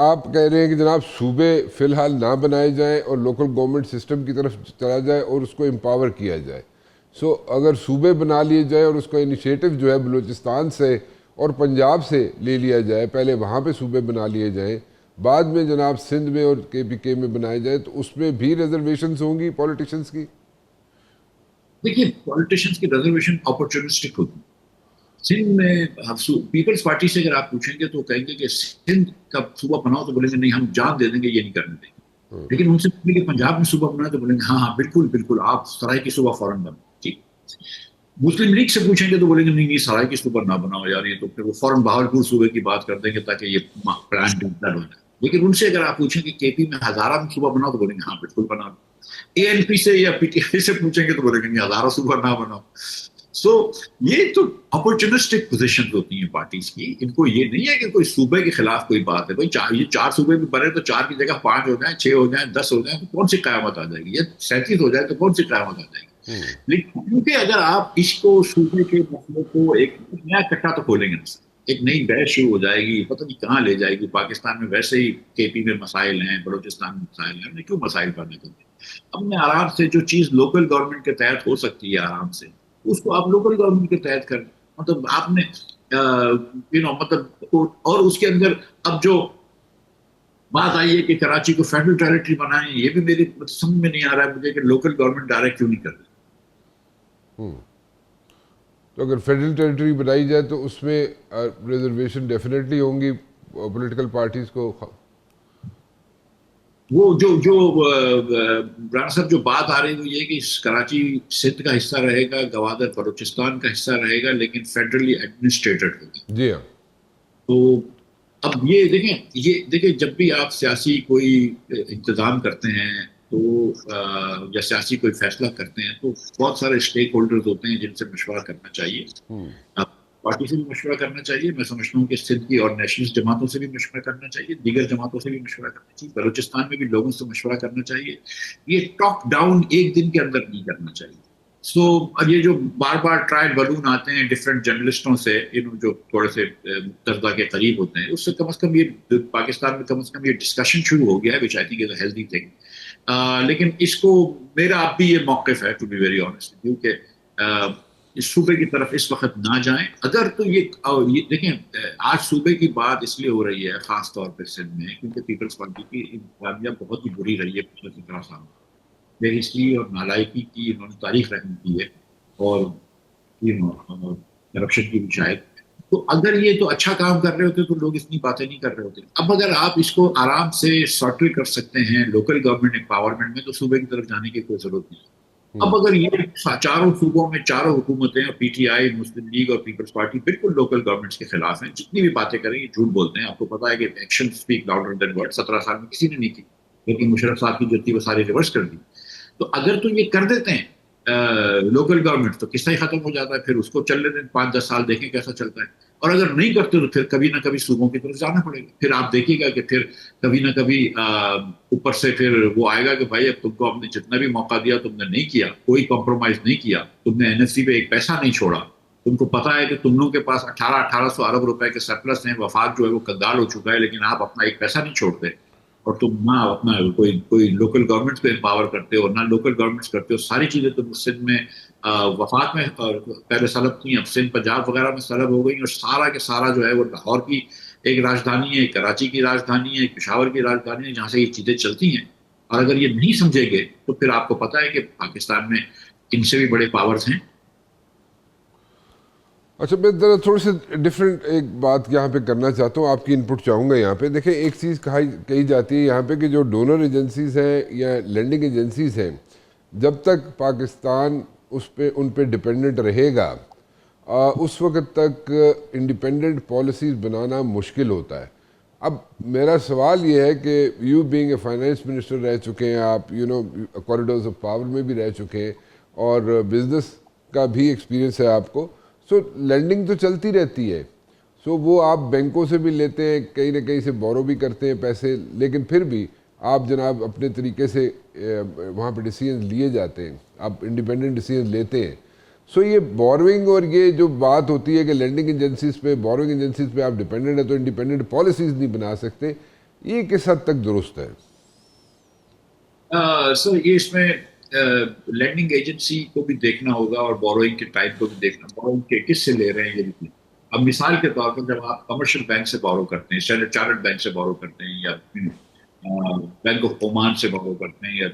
آپ کہہ رہے ہیں کہ جناب صوبے فی الحال نہ بنائے جائیں اور لوکل گورنمنٹ سسٹم کی طرف چلا جائے اور اس کو امپاور کیا جائے. سو اگر صوبے بنا لیے جائے اور اس کا انیشیٹو جو ہے بلوچستان سے اور پنجاب سے لے لیا جائے, پہلے وہاں پہ صوبے بنا لیے جائیں, بعد میں جناب سندھ میں اور کے پی کے میں بنائے جائے, تو اس میں بھی ریزرویشنز ہوں گی پولیٹیشنز کی. دیکھیے پالیٹیشینس کی ریزرویشن اپرچونسٹک ہوتی ہے. سندھ میں پیپلز پارٹی سے اگر آپ پوچھیں گے تو کہیں گے کہ سندھ کا صوبہ بناؤ تو بولیں گے نہیں ہم جان دے دیں گے, یہ نہیں کرنے دیں گے. لیکن ان سے پوچھیں گے پنجاب میں صوبہ بنا تو بولیں گے ہاں ہاں بالکل بالکل آپ سرائے کی صوبہ فوراً بناؤ. ٹھیک. مسلم لیگ سے پوچھیں گے تو بولیں گے نہیں نہیں سرائے کی صوبہ نہ بناؤ یار, یہ تو پھر وہ فوراً بہاولپور صوبے کی بات کر دیں گے تاکہ یہ پلان بن جائے. لیکن ان سے اگر آپ پوچھیں کہ کے پی میں ہزارہ میں صوبہ بناؤ تو بولیں گے ہاں بالکل بناؤ. اے این پی سے یا پی ٹی آئی سے پوچھیں گے تو بولیں گے نہیں ہزارہ صوبہ نہ بناؤ. سو یہ تو اپرچونسٹک پوزیشن ہوتی ہیں پارٹیز کی. ان کو یہ نہیں ہے کہ کوئی صوبے کے خلاف کوئی بات ہے. بھائی یہ 4 صوبے بھی بنے تو 4 کی جگہ 5 ہو جائیں, 6 ہو جائیں, 10 ہو جائیں تو کون سی قیامت آ جائے گی, یا 37 ہو جائے تو کون سی قیامت آ جائے گی. لیکن کیونکہ اگر آپ اس کو صوبے کے مسئلے کو ایک نیا کٹا تو کھولیں گے نا, ایک نئی بحث شروع ہو جائے گی, پتہ نہیں کہاں لے جائے گی. پاکستان میں ویسے ہی کے پی میں مسائل ہیں, بلوچستان میں مسائل ہیں, ہم نے کیوں مسائل پیدا کرتے ہیں. ہم نے آرام سے جو چیز لوکل گورنمنٹ کے تحت ہو سکتی ہے آرام سے اس کو آپ لوکل گورنمنٹ کے تحت کریں. مطلب آپ نے مطلب اور اس کے اندر اب جو بات آئی ہے کہ کراچی کو فیڈرل ٹیریٹری بنائیں, یہ بھی میری سمجھ میں نہیں آ رہا ہے مجھے کہ لوکل گورنمنٹ ڈائریکٹ کیوں نہیں کر رہی. تو اگر فیڈرل ٹیریٹری بنائی جائے تو اس میں ریزرویشن ڈیفینیٹلی ہوں گی پولیٹیکل پارٹیز کو. وہ جو بران صاحب جو بات آ رہی ہے وہ یہ کہ کراچی سندھ کا حصہ رہے گا, گوادر بلوچستان کا حصہ رہے گا, لیکن فیڈرلی ایڈمنسٹریٹڈ ہوگا. جی ہاں. تو اب یہ دیکھیں جب بھی آپ سیاسی کوئی انتظام کرتے ہیں تو یا سیاسی کوئی فیصلہ کرتے ہیں تو بہت سارے اسٹیک ہولڈرز ہوتے ہیں جن سے مشورہ کرنا چاہیے. پارٹی سے بھی مشورہ کرنا چاہیے, میں سمجھتا ہوں کہ سندھ کی اور نیشنلسٹ جماعتوں سے بھی مشورہ کرنا چاہیے, دیگر جماعتوں سے بھی مشورہ کرنا چاہیے, بلوچستان میں بھی لوگوں سے مشورہ کرنا چاہیے. یہ ٹاپ ڈاؤن ایک دن کے اندر نہیں کرنا چاہیے. سو یہ جو بار بار ٹرائل بلون آتے ہیں ڈفرینٹ جرنلسٹوں سے جو تھوڑے سے متحدہ کے قریب ہوتے ہیں, اس سے کم از کم یہ پاکستان میں کم از کم یہ ڈسکشن شروع ہو گیا ہے which I think is a healthy thing. لیکن اس کو میرا اب بھی یہ موقف ہے ٹو بی ویری آنیسٹ, کیونکہ اس صوبے کی طرف اس وقت نہ جائیں. اگر تو یہ دیکھیں آج صوبے کی بات اس لیے ہو رہی ہے خاص طور پہ سندھ میں کیونکہ پیپلز پارٹی کی انتظامیہ بہت ہی بری رہی ہے پچھلے 17 سال میں. بے حسی اور نالائکی کی انہوں نے تاریخ رقم کی ہے, اور کرپشن کی بھی شاید. تو اگر یہ تو اچھا کام کر رہے ہوتے تو لوگ اتنی باتیں نہیں کر رہے ہوتے. اب اگر آپ اس کو آرام سے سارٹل کر سکتے ہیں لوکل گورنمنٹ امپاورمنٹ میں تو صوبے کی طرف جانے کی کوئی ضرورت نہیں. اب اگر یہ 4 صوبوں میں 4 حکومتیں, P T I, Muslim league اور پیپلز پارٹی بالکل لوکل گورنمنٹس کے خلاف ہیں, جتنی بھی باتیں کریں یہ جھوٹ بولتے ہیں. آپ کو پتا ہے کہ action speak louder than word 17 سال میں کسی نے نہیں کی, لیکن مشرف صاحب کی جو تھی وہ ساری ریورس کر دی. تو اگر تو یہ کر دیتے ہیں لوکل گورنمنٹ تو قصہ ہی ختم ہو جاتا ہے, پھر اس کو چلنے دیں 5-10 سال دیکھیں کیسا چلتا ہے. اور اگر نہیں کرتے تو پھر کبھی نہ کبھی صوبوں کی طرف جانا پڑے گا. پھر آپ دیکھیے گا کہ پھر کبھی نہ کبھی اوپر سے پھر وہ آئے گا کہ بھائی اب تم کو ہم نے جتنا بھی موقع دیا تم نے نہیں کیا, کوئی کمپرومائز نہیں کیا, تم نے این ایف سی پہ ایک پیسہ نہیں چھوڑا. تم کو پتا ہے کہ تم لوگوں کے پاس 1800 ارب روپے کے سرپلس ہیں, وفاق جو ہے وہ کنگال ہو چکا ہے, لیکن آپ اپنا ایک پیسہ نہیں چھوڑتے. اور تم نہ اپنا کوئی لوکل گورنمنٹ کو امپاور کرتے ہو, نہ لوکل گورنمنٹس کرتے ہو. ساری چیزیں تم سندھ میں وفاق میں پہلے سلب تھیں, اب سندھ پنجاب وغیرہ میں سلب ہو گئی, اور سارا کے سارا جو ہے وہ لاہور کی ایک راجدھانی ہے, کراچی کی راجدھانی ہے, پشاور کی راجدھانی ہے, جہاں سے یہ چیزیں چلتی ہیں. اور اگر یہ نہیں سمجھیں گے تو پھر آپ کو پتا ہے کہ پاکستان میں ان سے بھی بڑے پاورز ہیں. اچھا میں ذرا تھوڑی سی ڈفرینٹ ایک بات یہاں پہ کرنا چاہتا ہوں, آپ کی انپٹ چاہوں گا یہاں پہ. دیکھیں ایک چیز کہی جاتی ہے یہاں پہ کہ جو ڈونر ایجنسیز ہیں یا لینڈنگ ایجنسیز ہیں, جب تک پاکستان ان پہ ڈپینڈنٹ رہے گا اس وقت تک انڈیپینڈنٹ پالیسیز بنانا مشکل ہوتا ہے. اب میرا سوال یہ ہے کہ you being a finance minister رہ چکے ہیں آپ, کوریڈورز آف پاور میں بھی رہ چکے ہیں, اور بزنس کا بھی ایکسپیرینس ہے آپ کو. سو لینڈنگ تو چلتی رہتی ہے, سو وہ آپ بینکوں سے بھی لیتے ہیں, کہیں نہ کہیں سے بورو بھی کرتے ہیں پیسے, لیکن پھر بھی آپ جناب اپنے طریقے سے وہاں پہ ڈیسیژن لیے جاتے ہیں, آپ انڈیپینڈنٹ ڈیسیژن لیتے ہیں. سو یہ بوروئنگ اور یہ جو بات ہوتی ہے کہ لینڈنگ ایجنسیز پہ, بوروئنگ ایجنسیز پہ آپ ڈیپینڈنٹ ہیں تو انڈیپینڈنٹ پالیسیز نہیں بنا سکتے, یہ کس حد تک درست ہے؟ سر یہ اس میں لینڈنگ ایجنسی کو بھی دیکھنا ہوگا اور بوروئنگ کے ٹائپ کو بھی دیکھنا، بوروئنگ کے کس سے لے رہے ہیں یہ بھی. اب مثال کے طور پر جب آپ کمرشل بینک سے بورو کرتے ہیں، اسٹینڈرڈ چارٹرڈ بینک سے بورو کرتے ہیں، یا بینک آف اومان سے بورو کرتے ہیں، یا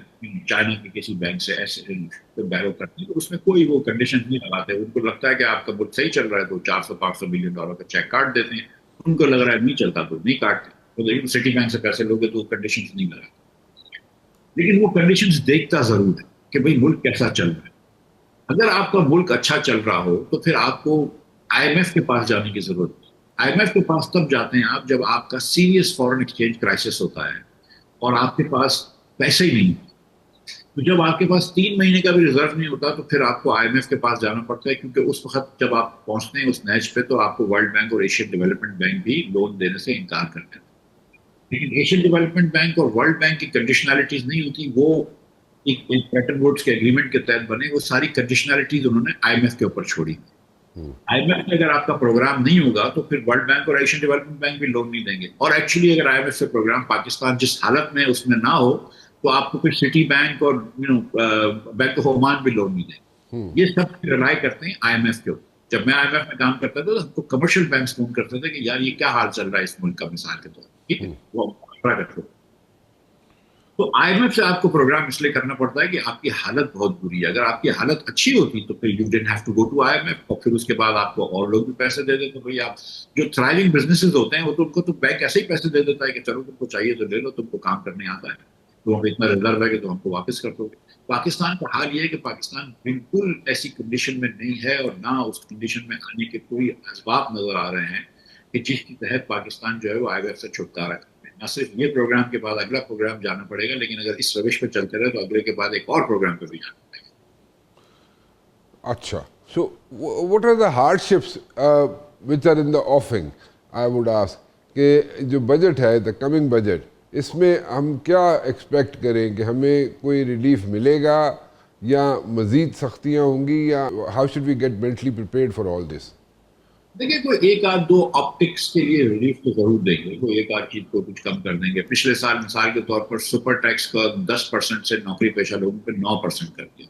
چائنا کے کسی بینک سے ایسے بورو کرتے ہیں، تو اس میں کوئی وہ کنڈیشن نہیں لگاتے. ان کو لگتا ہے کہ آپ کا ملک صحیح چل رہا ہے تو $400-500 ملین کا چیک کاٹ دیتے ہیں. ان کو لگ رہا ہے نہیں چلتا تو نہیں کاٹتے. تو سٹی بینک سے پیسے لوگے تو کنڈیشن نہیں لگاتے. لیکن وہ کنڈیشنز دیکھتا ضرور ہے کہ بھئی ملک کیسا چل رہا ہے. اگر آپ کا ملک اچھا چل رہا ہو تو پھر آپ کو آئی ایم ایف کے پاس جانے کی ضرورت نہیں. آئی ایم ایف کے پاس تب جاتے ہیں آپ جب آپ کا سیریس فورن ایکسچینج کرائسس ہوتا ہے اور آپ کے پاس پیسے ہی نہیں. تو جب آپ کے پاس 3 مہینے کا بھی ریزرو نہیں ہوتا تو پھر آپ کو آئی ایم ایف کے پاس جانا پڑتا ہے، کیونکہ اس وقت جب آپ پہنچتے ہیں اس نیچ پہ تو آپ کو ورلڈ بینک اور ایشین ڈیولپمنٹ بینک بھی لون دینے سے انکار کرتے ہیں. لیکن ایشین ڈیولپمنٹ بینک اور ورلڈ بینک کی کنڈیشنالٹیز نہیں ہوتی، وہ ایک بیٹن ووڈس کے ایگریمنٹ کے تحت بنے. وہ ساری کنڈیشنالٹیز انہوں نے آئی ایم ایف کے اوپر چھوڑی. آئی ایم ایف میں اگر آپ کا پروگرام نہیں ہوگا تو پھر ورلڈ بینک اور ایشین ڈیولپمنٹ بینک بھی لون نہیں دیں گے. اور ایکچولی اگر آئی ایم ایف سے پروگرام پاکستان جس حالت میں اس میں نہ ہو تو آپ کو پھر سٹی بینک اور بینک آف اومان بھی لون نہیں دیں گے. یہ سب ریلائی کرتے ہیں آئی ایم ایف کے اوپر. جب میں آئی ایم ایف میں کام کرتا تھا تو ہم کو کمرشل بینکس فون کرتے تھے کہ یار یہ کیا حال چل رہا ہے اس ملک کا، مثال کے طور پر. ٹھیک ہے، وہ رکھو. تو آئی ایم ایف سے آپ کو پروگرام اس لیے کرنا پڑتا ہے کہ آپ کی حالت بہت بری ہے. اگر آپ کی حالت اچھی ہوتی تو پھر you don't have to go to IMF, اور پھر اس کے بعد آپ کو اور لوگ بھی پیسے دے دیتے. بھائی آپ جو تھرائیونگ بزنسز ہوتے ہیں وہ تو ان کو تو بینک ایسے ہی پیسے دے دیتا ہے کہ چلو تم کو چاہیے تو لے لو، تم کو کام کرنے آتا ہے تو ہم اتنا ریزرو ہے کہ تو ہم کو واپس کر دو گے. پاکستان کا حال یہ ہے کہ پاکستان بالکل ایسی کنڈیشن میں نہیں ہے، اور نہ اس کنڈیشن میں آنے کے کوئی اسباب نظر آ رہے ہیں کہ جس کے تحت پاکستان جو ہے وہ آئی ایم ایف سے چھٹکارا کرے. نہ صرف یہ پروگرام کے بعد اگلا پروگرام جانا پڑے گا، لیکن اگر اس روش پہ چلتے رہے تو اگلے کے بعد ایک اور پروگرام پہ بھی جانا پڑے گا. اچھا، so what are the hardships which are in the offing? I would ask کہ جو بجٹ ہے، دا کمنگ بجٹ، اس میں ہم کیا ایکسپیکٹ کریں کہ ہمیں کوئی ریلیف ملے گا یا مزید سختیاں ہوں گی، یا how should we get mentally prepared for all this? دیکھیے کوئی ایک آدھ دو آپٹکس کے لیے ریلیف تو ضرور دیں گے، کوئی ایک آدھ چیز کو کچھ کم کر دیں گے. پچھلے سال مثال کے طور پر سپر ٹیکس کا 10% سے نوکری پیشہ لوگوں پہ 9% کر دیا.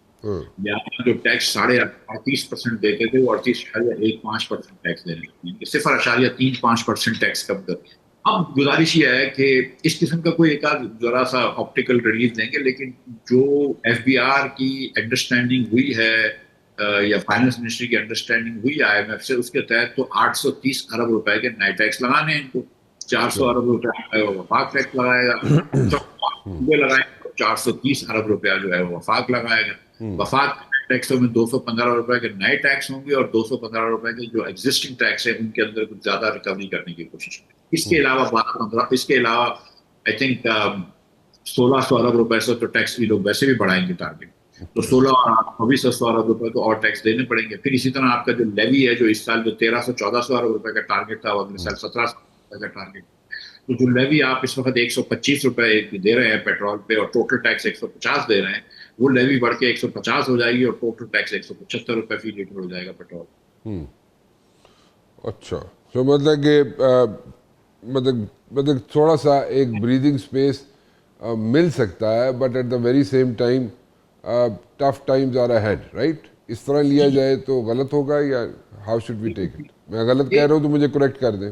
یہاں جو ٹیکس 38.38% دیتے تھے وہ 38.15% ٹیکس دینے لگتے ہیں، 0.35% ٹیکس کم کر دیا. اب گزارش یہ ہے کہ اس قسم کا کوئی ایک آدھ ذرا سا آپٹیکل ریلیف دیں گے. لیکن جو ایف بی آر کی انڈرسٹینڈنگ ہوئی ہے یا فائنانس منسٹری کی انڈرسٹینڈنگ ہوئی آئی ایم ایف سے، اس کے تحت تو 830 ارب روپے کے نئے ٹیکس لگانے ہیں ان کو. 400 ارب روپے وفاق ٹیکس لگائے گا، لگائے 430 ارب روپیہ جو ہے وہ وفاق لگائے گا. وفاق ٹیکسوں میں 215 روپے کے نئے ٹیکس ہوں گے، اور 215 روپے کے جو ایگزسٹنگ ٹیکس ہے ان کے اندر کچھ زیادہ ریکوری کرنے کی کوشش کی. اس کے علاوہ 12-15 اس کے علاوہ آئی تھنک 1600 ارب روپے سے تو ٹیکس بھی لوگ ویسے بھی بڑھائیں گے ٹارگیٹ. تو 16 اور 2400 ارب روپے تو اور ٹیکس دینے پڑیں گے. پھر اسی طرح آپ کا جو لیوی ہے، جو اس سال جو 1300-1400 ارب روپے کا ٹارگیٹ تھا، وہ اگلے سال 1700 روپے کا ٹارگیٹ. تو جو لیوی آپ اس وقت 125 روپے دے رہے ہیں پیٹرول پہ اور ٹوٹل ٹیکس 150 دے رہے ہیں، وہ لیوی بڑھ کے 150 ہو جائے گی اور ٹوٹل ٹیکس 175 روپے فی لیٹر ہو جائے گا پیٹرول. اچھا، تو مطلب کہ مطلب تھوڑا سا ایک بریدنگ اسپیس مل سکتا ہے، but at the very same time tough times are ahead, right? اس طرح لیا جائے تو غلط ہوگا، یا how should we take it? میں غلط کہہ رہا ہوں تو مجھے کریکٹ کر دیں.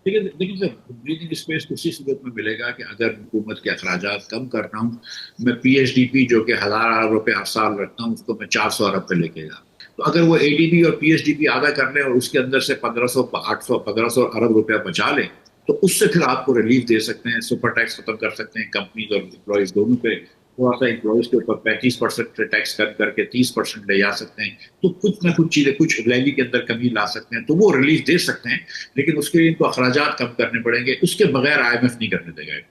لیکن سر بریدنگ اسپیس اسی صورت میں ملے گا کہ اگر حکومت کے اخراجات کم کرتا ہوں، میں پی ایچ ڈی پی جو کہ 1000 ارب روپے ہر سال رکھتا ہوں، اس کو میں 400 ارب پہ لے کے جا. تو اگر وہ اے ڈی پی اور پی ایچ ڈی پی آدھا کر لیں اور اس کے اندر سے 1500 ارب روپیہ بچا لیں، تو اس سے پھر آپ کو ریلیف دے سکتے ہیں. سپر ٹیکس ختم کر سکتے ہیں کمپنیز اور امپلائیز دونوں پہ. تھوڑا سا امپلائیز کے اوپر 35% ٹیکس کر کے 30% لے جا سکتے ہیں. تو کچھ نہ کچھ چیزیں، کچھ لیوی کے اندر کمی لا سکتے ہیں، تو وہ ریلیف دے سکتے ہیں. لیکن اس کے لیے ان کو اخراجات کم کرنے پڑیں گے. اس کے بغیر آئی ایم ایف نہیں کرنے دے گا.